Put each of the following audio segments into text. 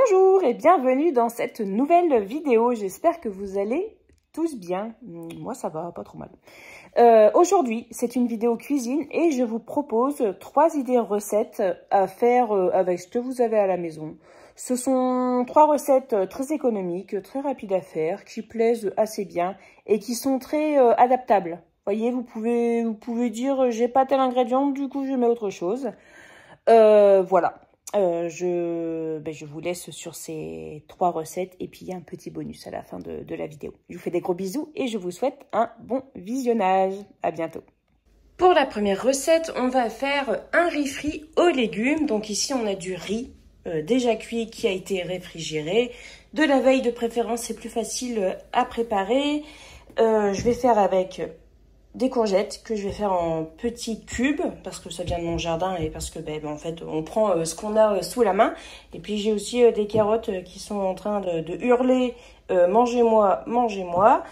Bonjour et bienvenue dans cette nouvelle vidéo. J'espère que vous allez tous bien. Moi ça va, pas trop mal. Aujourd'hui c'est une vidéo cuisine et je vous propose 3 idées recettes à faire avec ce que vous avez à la maison. Ce sont 3 recettes très économiques, très rapides à faire, qui plaisent assez bien et qui sont très adaptables. Voyez, vous pouvez dire j'ai pas tel ingrédient, du coup je mets autre chose. Voilà. Je vous laisse sur ces 3 recettes et puis il y a un petit bonus à la fin de la vidéo. Je vous fais des gros bisous et je vous souhaite un bon visionnage. À bientôt. Pour la première recette, on va faire un riz frit aux légumes. Donc ici, on a du riz déjà cuit qui a été réfrigéré. De la veille de préférence, c'est plus facile à préparer. Je vais faire avec des courgettes que je vais faire en petits cubes parce que ça vient de mon jardin et parce que en fait on prend ce qu'on a sous la main. Et puis j'ai aussi des carottes qui sont en train de hurler mangez-moi, mangez-moi.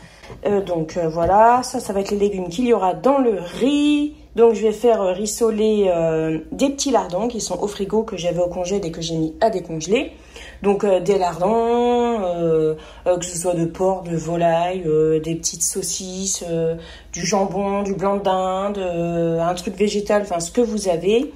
Donc voilà, ça va être les légumes qu'il y aura dans le riz. Donc je vais faire rissoler des petits lardons qui sont au frigo que j'avais au congèle et que j'ai mis à décongeler. Donc des lardons, que ce soit de porc, de volaille, des petites saucisses, du jambon, du blanc de dinde, un truc végétal, enfin ce que vous avez.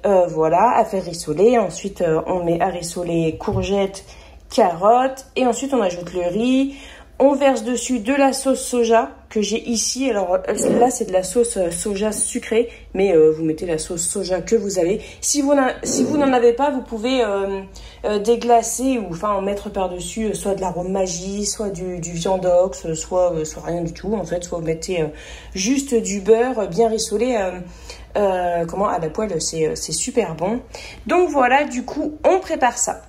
Voilà, à faire rissoler. Ensuite on met à rissoler courgettes, carottes et ensuite on ajoute le riz. On verse dessus de la sauce soja que j'ai ici. Alors là c'est de la sauce soja sucrée, mais vous mettez la sauce soja que vous avez. Si vous n'en avez pas, vous pouvez déglacer ou enfin en mettre par dessus soit de l'arôme magie, soit du viandox, soit rien du tout en fait. Soit vous mettez juste du beurre bien rissolé à la poêle, c'est super bon. Donc voilà, du coup on prépare ça.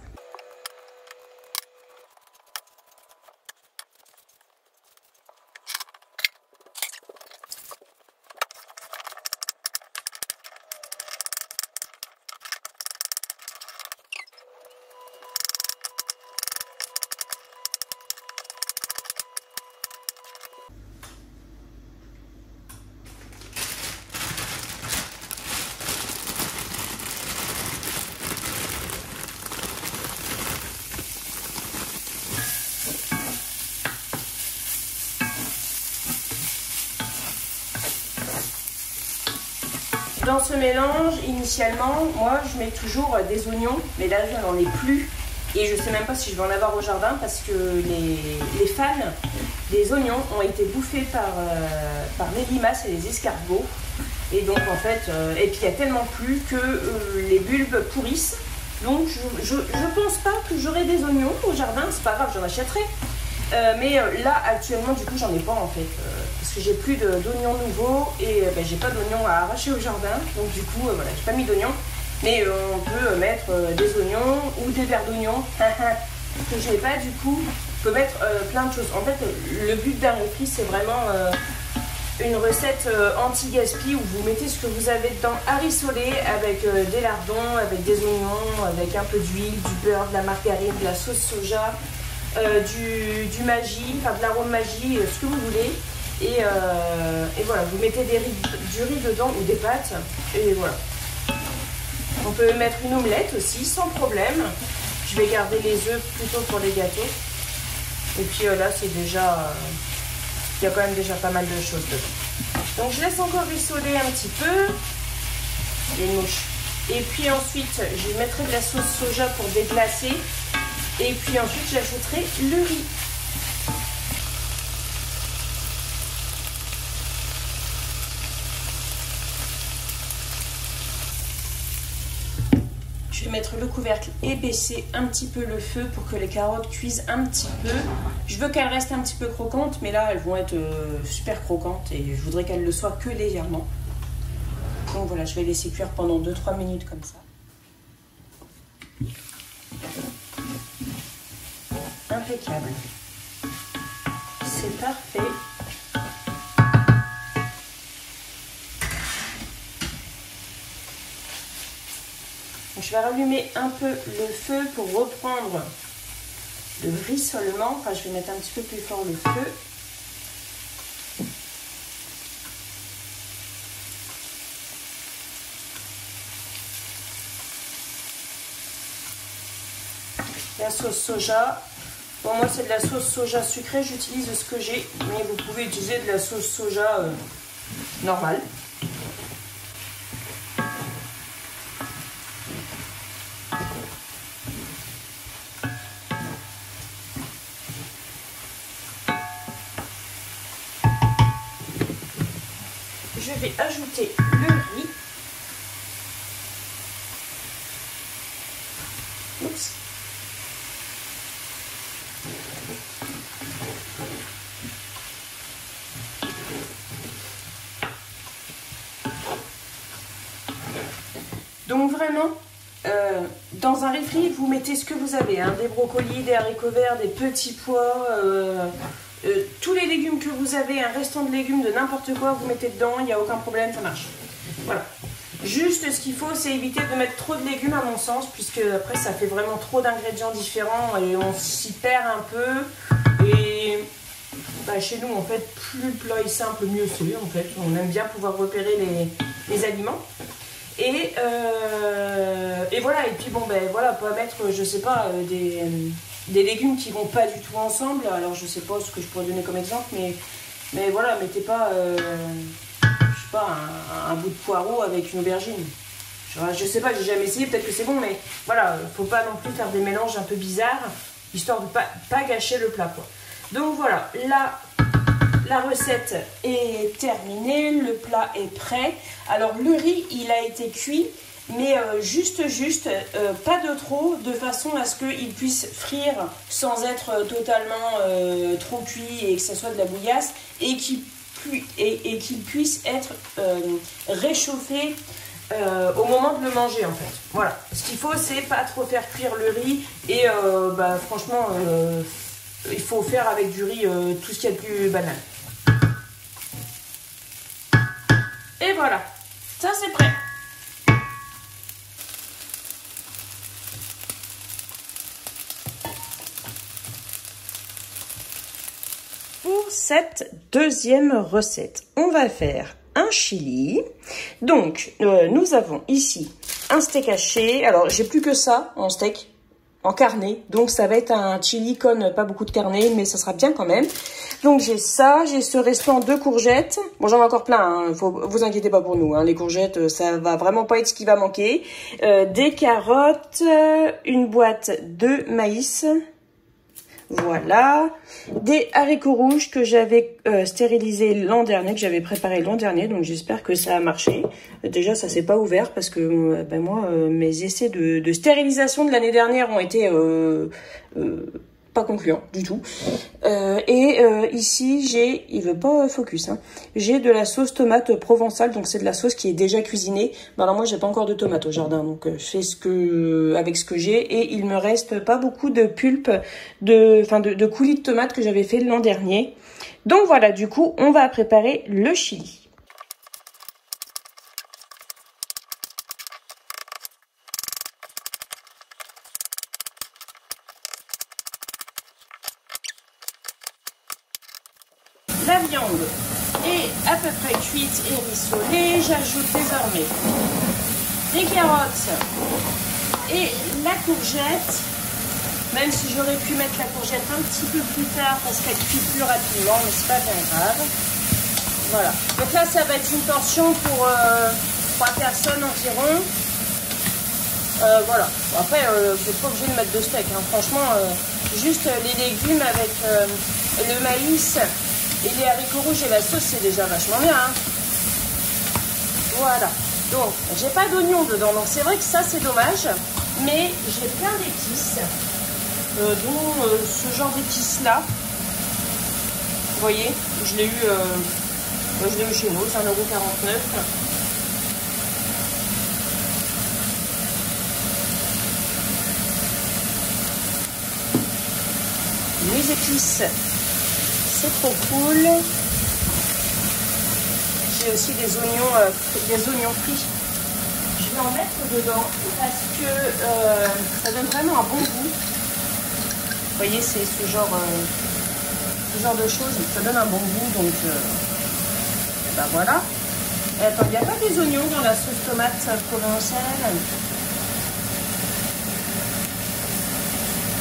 Dans ce mélange, initialement, moi je mets toujours des oignons, mais là je n'en ai plus et je sais même pas si je vais en avoir au jardin parce que les fans des oignons ont été bouffés par les limaces et les escargots. Et donc en fait, et puis il y a tellement plu que les bulbes pourrissent. Donc je pense pas que j'aurai des oignons au jardin, c'est pas grave, j'en achèterai. Mais là actuellement du coup j'en ai pas en fait parce que j'ai plus d'oignons nouveaux et j'ai pas d'oignons à arracher au jardin, donc du coup voilà, j'ai pas mis d'oignons, mais on peut mettre des oignons ou des verres d'oignons que je n'ai pas. Du coup on peut mettre plein de choses. En fait le but d'un riz frit c'est vraiment une recette anti-gaspi où vous mettez ce que vous avez dedans à rissoler avec des lardons, avec des oignons, avec un peu d'huile, du beurre, de la margarine, de la sauce soja, du magie, enfin de l'arôme magie, ce que vous voulez. Et voilà, vous mettez du riz dedans ou des pâtes. Et voilà. On peut mettre une omelette aussi sans problème. Je vais garder les œufs plutôt pour les gâteaux. Et puis là c'est déjà... il y a quand même déjà pas mal de choses dedans. Donc je laisse encore rissoler un petit peu. Il y a une mouche. Et puis ensuite je mettrai de la sauce soja pour déglacer. Et puis ensuite j'ajouterai le riz. Je vais mettre le couvercle et baisser un petit peu le feu pour que les carottes cuisent un petit peu. Je veux qu'elles restent un petit peu croquantes, mais là elles vont être super croquantes et je voudrais qu'elles le soient que légèrement. Donc voilà, je vais laisser cuire pendant 2-3 minutes comme ça. Impeccable. C'est parfait. Donc, je vais rallumer un peu le feu pour reprendre le rissolement. Enfin, je vais mettre un petit peu plus fort le feu. La sauce soja. Bon, moi, c'est de la sauce soja sucrée. J'utilise ce que j'ai. Mais vous pouvez utiliser de la sauce soja normale. Je vais ajouter le riz. Oups. Donc vraiment, dans un refri, vous mettez ce que vous avez, hein, des brocolis, des haricots verts, des petits pois, tous les légumes que vous avez, un restant de légumes de n'importe quoi, vous mettez dedans, il n'y a aucun problème, ça marche. Voilà. Juste ce qu'il faut, c'est éviter de mettre trop de légumes à mon sens, puisque après ça fait vraiment trop d'ingrédients différents et on s'y perd un peu. Et bah, chez nous, en fait, plus le plat est simple, mieux c'est. En fait, on aime bien pouvoir repérer les aliments. Et voilà, et puis bon, ben voilà, pas mettre, je sais pas, des légumes qui vont pas du tout ensemble. Alors je sais pas ce que je pourrais donner comme exemple, mais voilà, mettez pas, je sais pas, un bout de poireau avec une aubergine. Je sais pas, j'ai jamais essayé, peut-être que c'est bon, mais voilà, faut pas non plus faire des mélanges un peu bizarres, histoire de pas gâcher le plat, quoi. Donc voilà, là, la recette est terminée, le plat est prêt. Alors le riz, il a été cuit, mais juste, pas de trop, de façon à ce qu'il puisse frire sans être totalement trop cuit et que ça soit de la bouillasse, et qu'il puisse être réchauffé au moment de le manger, en fait. Voilà, ce qu'il faut, c'est pas trop faire cuire le riz, et bah, franchement, il faut faire avec du riz tout ce qu'il y a de plus banal. Et voilà, ça c'est prêt. Pour cette deuxième recette, on va faire un chili. Donc, nous avons ici un steak haché. Alors, j'ai plus que ça en steak, en carné. Donc, ça va être un chili con, pas beaucoup de carné, mais ça sera bien quand même. Donc, j'ai ça, j'ai ce restant de courgettes. Bon, j'en ai encore plein, hein. Vous inquiétez pas pour nous, hein. Les courgettes, ça va vraiment pas être ce qui va manquer. Des carottes, une boîte de maïs. Voilà, des haricots rouges que j'avais stérilisés l'an dernier, que j'avais préparé l'an dernier, donc j'espère que ça a marché. Déjà, ça s'est pas ouvert parce que ben moi, mes essais de stérilisation de l'année dernière ont été pas concluant du tout. Ici, il veut pas focus, hein. J'ai de la sauce tomate provençale, donc c'est de la sauce qui est déjà cuisinée. Ben alors moi, j'ai pas encore de tomates au jardin, donc je fais avec ce que j'ai, et il me reste pas beaucoup de pulpe, de coulis de tomates que j'avais fait l'an dernier. Donc voilà, du coup, on va préparer le chili. La viande est à peu près cuite et rissolée. J'ajoute désormais des carottes et la courgette, même si j'aurais pu mettre la courgette un petit peu plus tard parce qu'elle cuit plus rapidement, mais c'est pas bien grave. Voilà. Donc là, ça va être une portion pour 3 personnes environ. Voilà. Après, vous n'êtes pas obligé de mettre de steak, hein. Franchement, juste les légumes avec le maïs et les haricots rouges et la sauce, c'est déjà vachement bien, hein. Voilà. Donc, j'ai pas d'oignon dedans. Donc, c'est vrai que ça, c'est dommage. Mais j'ai plein d'épices. Dont ce genre d'épices-là. Vous voyez, je l'ai eu chez nous. C'est 1,49 €. Les épices, c'est trop cool. J'ai aussi des oignons frits. Je vais en mettre dedans parce que ça donne vraiment un bon goût. Vous voyez, c'est ce genre de choses, ça donne un bon goût, donc ben voilà. Et attends, il n'y a pas des oignons dans la sauce tomate provençale?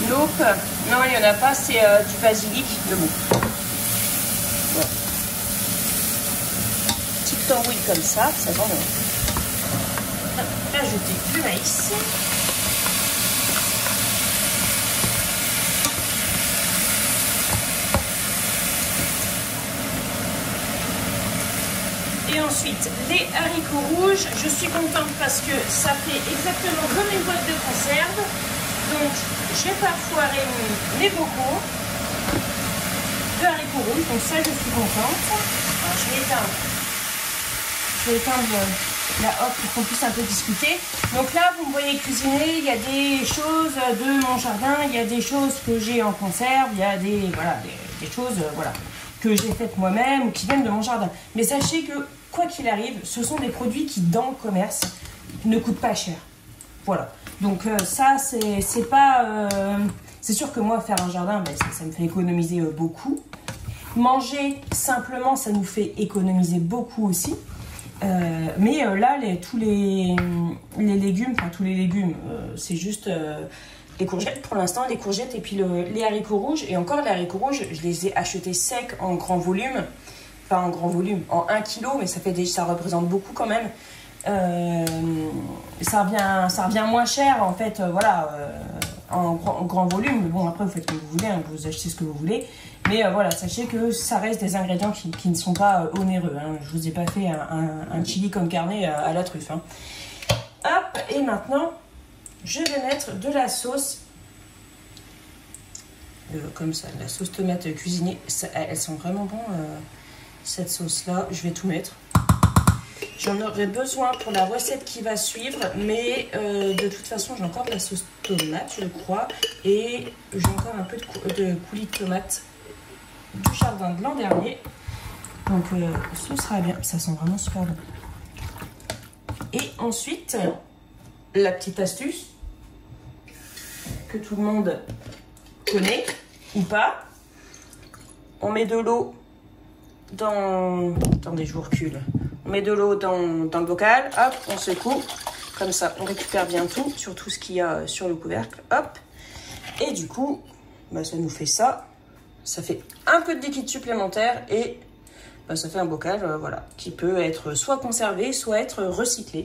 Nope. Non, il n'y en a pas, c'est du basilic debout. Voilà. Petite tambouille comme ça va bon. Ajouter le maïs. Et ensuite, les haricots rouges. Je suis contente parce que ça fait exactement comme une boîte de conserve. Donc, je vais pas foirer mes bocaux de haricots rouges. Donc ça, je suis contente. Alors, je vais éteindre la hotte pour qu'on puisse un peu discuter. Donc là, vous me voyez cuisiner. Il y a des choses de mon jardin. Il y a des choses que j'ai en conserve. Il y a des choses que j'ai faites moi-même ou qui viennent de mon jardin. Mais sachez que, quoi qu'il arrive, ce sont des produits qui, dans le commerce, ne coûtent pas cher. Voilà. Donc ça, c'est pas... c'est sûr que moi, faire un jardin, ben, ça me fait économiser beaucoup. Manger, simplement, ça nous fait économiser beaucoup aussi. Mais là, tous les légumes, enfin tous les légumes, c'est juste les courgettes pour l'instant, les courgettes et puis les haricots rouges. Et encore, les haricots rouges, je les ai achetés secs en grand volume. Pas en grand volume, en 1 kg, mais ça représente beaucoup quand même. Ça revient moins cher en fait, en grand volume. Mais bon, après vous faites comme vous voulez, hein, vous achetez ce que vous voulez. Mais voilà, sachez que ça reste des ingrédients qui ne sont pas onéreux. Hein. Je vous ai pas fait un chili con carne à la truffe. Hein. Hop, et maintenant, je vais mettre de la sauce. Comme ça, de la sauce tomate cuisinée. Elle sent vraiment bon, cette sauce-là. Je vais tout mettre. J'en aurai besoin pour la recette qui va suivre, mais de toute façon, j'ai encore de la sauce tomate, je crois, et j'ai encore un peu de coulis de tomate du jardin de l'an dernier. Donc, ce sera bien. Ça sent vraiment super bon. Et ensuite, la petite astuce que tout le monde connaît ou pas, on met de l'eau dans... Attendez, je vous recule. On met de l'eau dans le bocal, hop, on secoue, comme ça on récupère bien tout, sur tout ce qu'il y a sur le couvercle, hop. Et du coup, bah, ça nous fait ça. Ça fait un peu de liquide supplémentaire et bah, ça fait un bocal voilà, qui peut être soit conservé, soit être recyclé.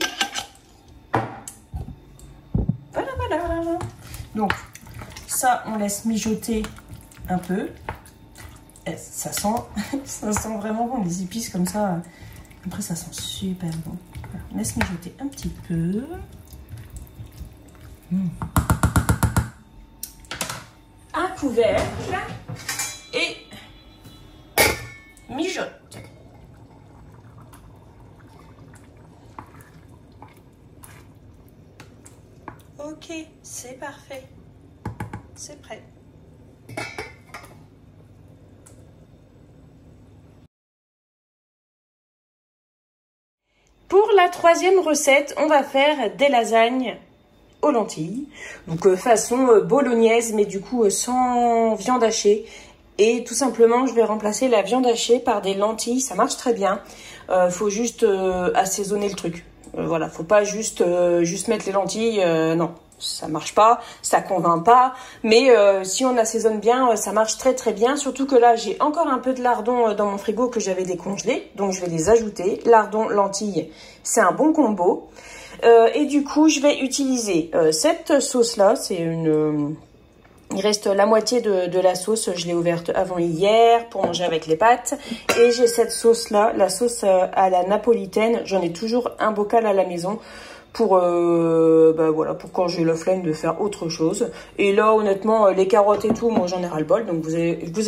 Voilà, voilà. Donc, ça, on laisse mijoter un peu. Et ça sent vraiment bon, les épices comme ça. Après, ça sent super bon. Voilà, on laisse mijoter un petit peu. Un couvercle et mijote. Ok, c'est parfait. C'est prêt. Pour la troisième recette, on va faire des lasagnes aux lentilles. Donc façon bolognaise, mais du coup sans viande hachée. Et tout simplement, je vais remplacer la viande hachée par des lentilles. Ça marche très bien. Faut juste assaisonner le truc. Voilà, faut pas juste mettre les lentilles. Non, ça marche pas, ça convainc pas. Mais si on assaisonne bien, ça marche très très bien. Surtout que là, j'ai encore un peu de lardon dans mon frigo que j'avais décongelé. Donc je vais les ajouter. Lardon, lentilles, c'est un bon combo. Et du coup, je vais utiliser cette sauce-là. C'est une... il reste la moitié de la sauce. Je l'ai ouverte avant hier pour manger avec les pâtes. Et j'ai cette sauce-là, la sauce à la napolitaine. J'en ai toujours un bocal à la maison pour, voilà, pour quand j'ai la flemme de faire autre chose. Et là, honnêtement, les carottes et tout, moi, j'en ai ras-le-bol. Donc, vous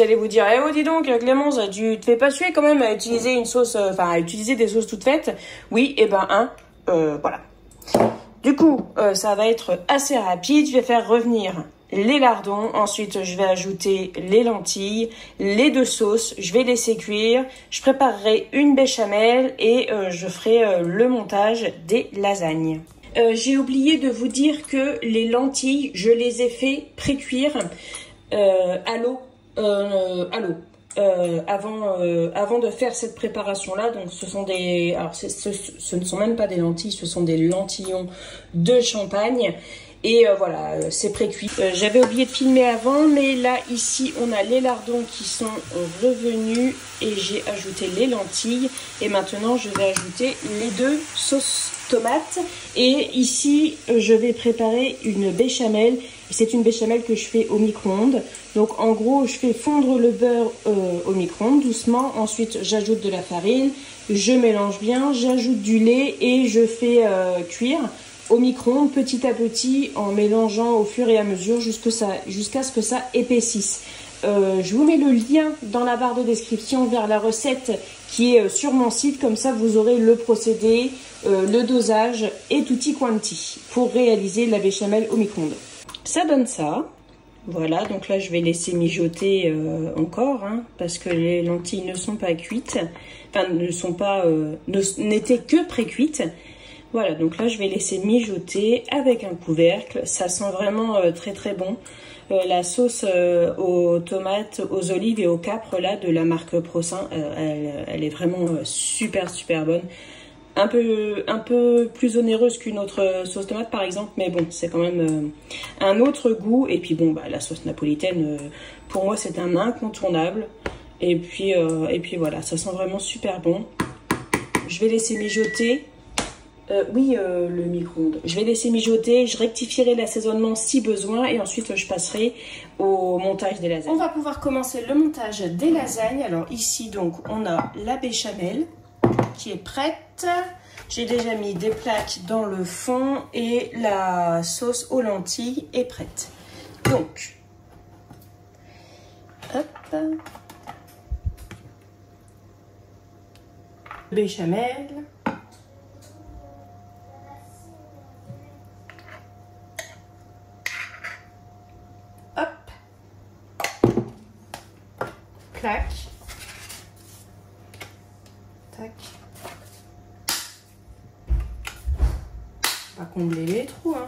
allez vous dire, eh oh, dis donc, Clémence, tu te fais pas suer quand même à utiliser une sauce, à utiliser des sauces toutes faites. Oui, et ben, voilà. Du coup, ça va être assez rapide. Je vais faire revenir les lardons. Ensuite, je vais ajouter les lentilles, les deux sauces. Je vais laisser cuire. Je préparerai une béchamel et je ferai le montage des lasagnes. J'ai oublié de vous dire que les lentilles, je les ai fait pré-cuire à l'eau. Avant de faire cette préparation-là. Donc, ce sont des... Alors, ce ne sont même pas des lentilles, ce sont des lentillons de Champagne. Et voilà, c'est pré-cuit. J'avais oublié de filmer avant, mais là, ici, on a les lardons qui sont revenus et j'ai ajouté les lentilles. Et maintenant, je vais ajouter les 2 sauces tomates. Et ici, je vais préparer une béchamel. C'est une béchamel que je fais au micro-ondes. Donc, en gros, je fais fondre le beurre au micro-ondes doucement. Ensuite, j'ajoute de la farine. Je mélange bien, j'ajoute du lait et je fais cuire au micro-ondes petit à petit en mélangeant au fur et à mesure jusqu'à ce que ça épaississe. Je vous mets le lien dans la barre de description vers la recette qui est sur mon site. Comme ça, vous aurez le procédé, le dosage et tutti quanti pour réaliser la béchamel au micro-ondes. Ça donne ça. Voilà, donc là, je vais laisser mijoter encore hein, parce que les lentilles ne sont pas cuites. Enfin, n'étaient que pré-cuites. Voilà, donc là, je vais laisser mijoter avec un couvercle. Ça sent vraiment très très bon. La sauce aux tomates, aux olives et au capre là de la marque Procin, elle est vraiment super bonne. Un peu plus onéreuse qu'une autre sauce tomate par exemple, mais bon, c'est quand même un autre goût. Et puis bon, bah, la sauce napolitaine, pour moi, c'est un incontournable. Et puis voilà, ça sent vraiment super bon. Je vais laisser mijoter. Le micro-ondes. Je vais laisser mijoter, je rectifierai l'assaisonnement si besoin et ensuite je passerai au montage des lasagnes. On va pouvoir commencer le montage des lasagnes. Alors ici donc on a la béchamel qui est prête. J'ai déjà mis des plaques dans le fond et la sauce aux lentilles est prête. Donc, hop, béchamel. Clac. Tac. Pas combler les trous, hein.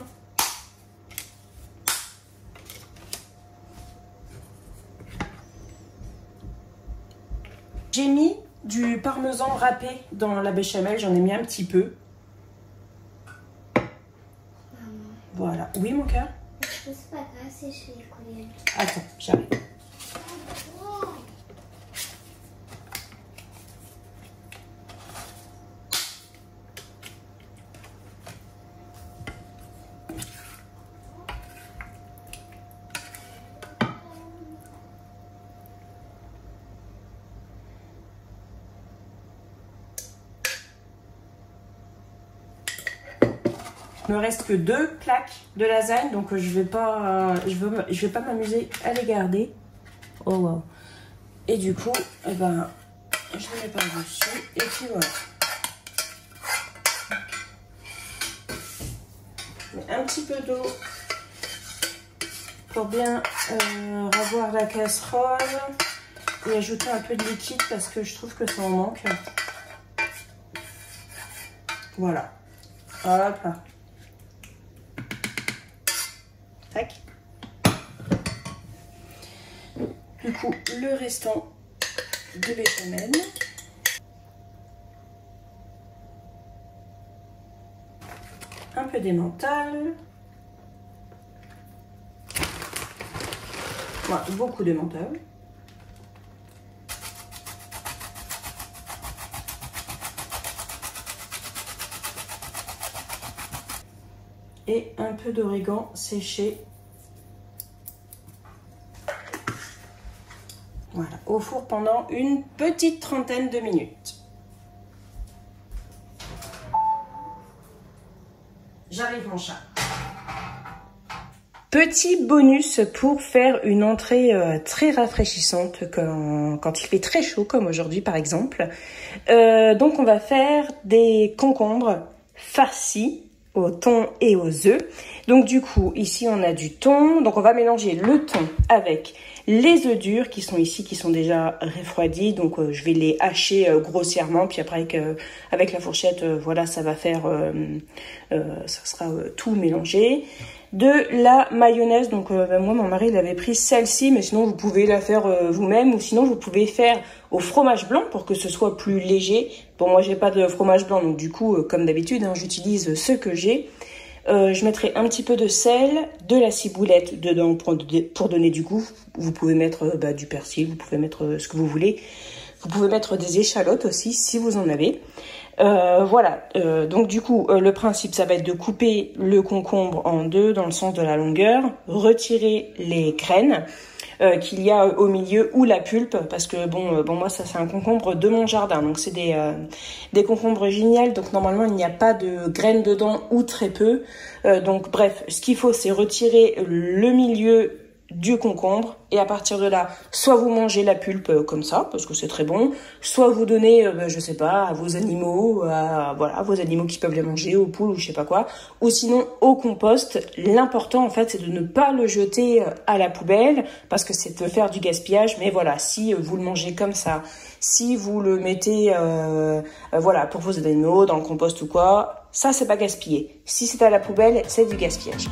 J'ai mis du parmesan râpé dans la béchamel, j'en ai mis un petit peu. Voilà. Oui, mon cœur? C'est pas grave si je vais couler. Attends, j'arrive. Il me reste que 2 plaques de lasagne, donc je vais pas m'amuser à les garder. Oh wow. Et du coup, eh ben, je les mets par dessus et puis voilà. Un petit peu d'eau pour bien ravoir la casserole et ajouter un peu de liquide parce que je trouve que ça en manque. Voilà. Hop là. Tac. Du coup, le restant de béchamel. Un peu d'emmental. Voilà, beaucoup d'emmental. Et un peu d'origan séché. Voilà, au four pendant une petite trentaine de minutes. J'arrive mon chat. Petit bonus pour faire une entrée très rafraîchissante quand il fait très chaud comme aujourd'hui par exemple. Donc on va faire des concombres farcis au thon et aux œufs. Donc du coup ici on a du thon, donc on va mélanger le thon avec les œufs durs qui sont ici, qui sont déjà refroidis. Donc je vais les hacher grossièrement, puis après avec la fourchette, voilà, ça va faire, ça sera tout mélangé. De la mayonnaise, donc moi mon mari il avait pris celle-ci, mais sinon vous pouvez la faire vous-même, ou sinon vous pouvez faire au fromage blanc pour que ce soit plus léger. Bon, moi j'ai pas de fromage blanc, donc du coup comme d'habitude hein, j'utilise ce que j'ai. Je mettrai un petit peu de sel, de la ciboulette dedans pour donner du goût. Vous pouvez mettre du persil, vous pouvez mettre ce que vous voulez. Vous pouvez mettre des échalotes aussi si vous en avez. Voilà, donc du coup le principe ça va être de couper le concombre en deux dans le sens de la longueur, retirer les graines qu'il y a au milieu ou la pulpe, parce que bon moi ça c'est un concombre de mon jardin, donc c'est des concombres géniales, donc normalement il n'y a pas de graines dedans ou très peu, donc bref, ce qu'il faut c'est retirer le milieu du concombre et à partir de là, soit vous mangez la pulpe comme ça parce que c'est très bon, soit vous donnez je sais pas à vos animaux, à vos animaux qui peuvent les manger, aux poules ou je sais pas quoi, ou sinon au compost. L'important en fait c'est de ne pas le jeter à la poubelle parce que c'est de faire du gaspillage, mais voilà, si vous le mangez comme ça, si vous le mettez voilà pour vos animaux dans le compost ou quoi, ça c'est pas gaspillé. Si c'est à la poubelle, c'est du gaspillage.